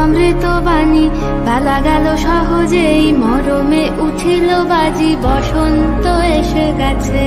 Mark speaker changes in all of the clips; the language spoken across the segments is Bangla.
Speaker 1: অমৃত বাণী বেলা গেল সহজেই মরমে উঠিল বাজি বসন্ত এসে গেছে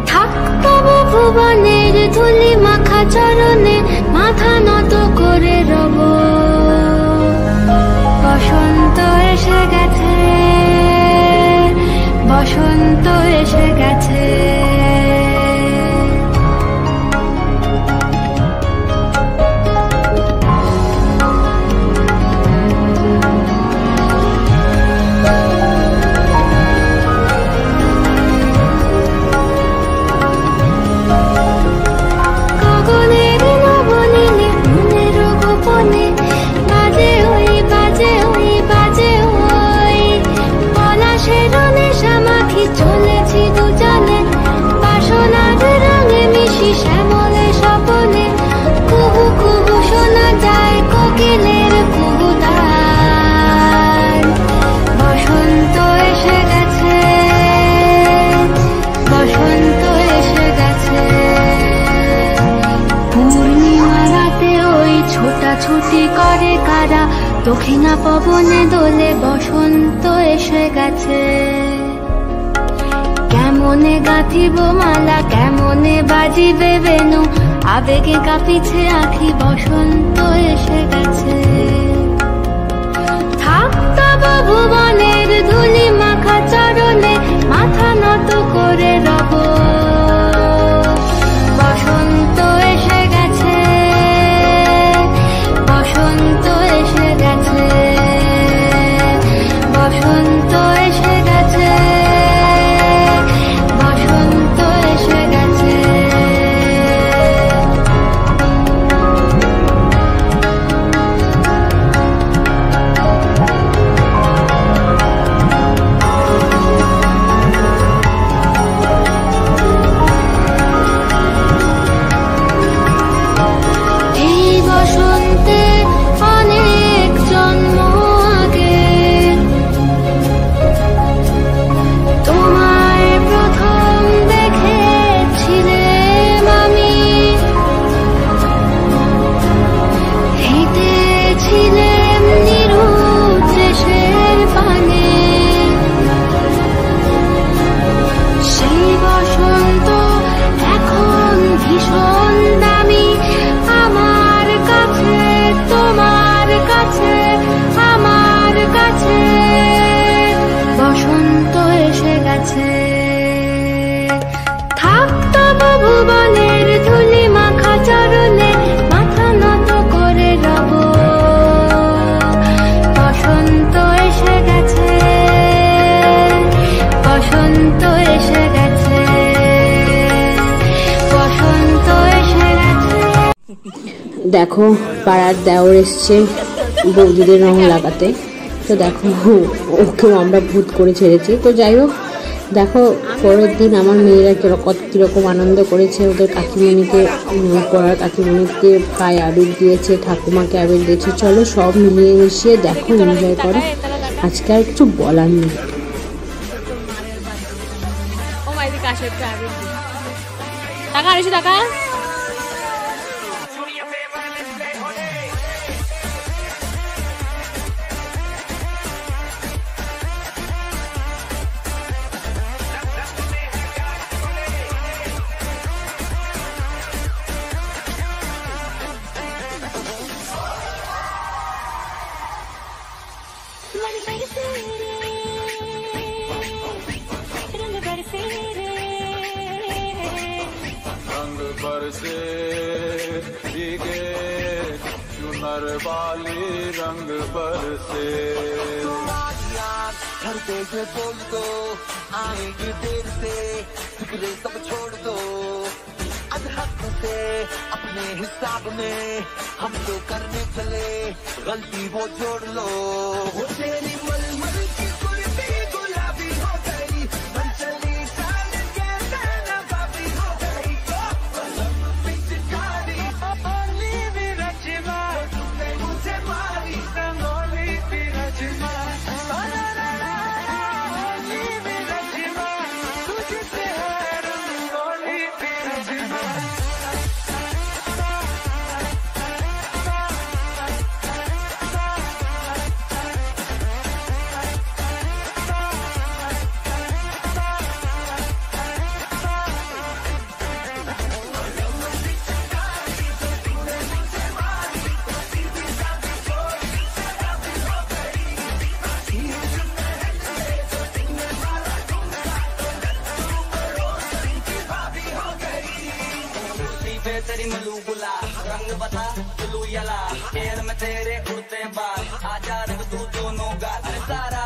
Speaker 1: থাক তবু ভুবনের ধুলি মাখা চরণে মাথা নত করে রব বসন্ত এসে গেছে বসন্ত এসে গেছে চলেছি দুজনে বাসনার রঙে মিশি শ্যামলে স্বপনে কুহু কুহু শোনা যায় কোকিলের কুহুতান বসন্ত এসে গেছে বসন্ত এসে গেছে পূর্ণিমা রাতে ওই ছোটাছুটি করে কারা দক্ষিণা পবনে দোলে বসন্ত এসে গেছে কেমনে গাঁথিব মালা কেমনে বাজিবে বেনু আবেগে কাঁপিছে আখি বসন্ত এসে গেছে থাক তব ভুবনের ধুলি মাখা চরণে মাথা নত করে রব বসন্ত এসে গেছে বসন্ত এসে গেছে বসন্ত এসে গেছে থাক তব ভুবনের ধুলি মাখা চরণে মাথা নত করে রব বসন্ত এসে গেছে বসন্ত এসে গেছে বসন্ত এসে গেছে
Speaker 2: দেখো পাড়ার দেওর এসছে বৌদিদের রং লাগাতে তো দেখো ওকেও আমরা ভূত করে ছেড়েছি তো যাই হোক দেখো পরের দিন আমার মেয়েরা কীরকম আনন্দ করেছে ওদের কাকিমণিকে পড়ার কাকিমণিকে পায়ে আবির দিয়েছে ঠাকুমাকে আবির দিয়েছে চলো সব মিলিয়ে মিশিয়ে দেখো এনজয় করো আজকে আর কিছু বলার নেই টাকা
Speaker 3: रंग बरसे भीगे चुनर वाली रंग बरसे घर पे से बोल दो आएंगे देर से फिक्रे सब छोड़ दो अधहक से अपने हिसाब में हम तो करने चले गलती वो जोड़ लो वो तेरी मलमल की कुर्ती गुलाबी हो गई मन चली चाल के नैना बाबी हो गई पिचकारी ओली भी रचना तुमने मुझे मारी रंगोली भी रचना ओली भी रचना तुझसे है रंगोली भी रचना
Speaker 4: तेरी मलू गुला, रंग बता चलू यला, खेल में तेरे उड़ते बाल, आजा रंग तू दोनों गाल, सारा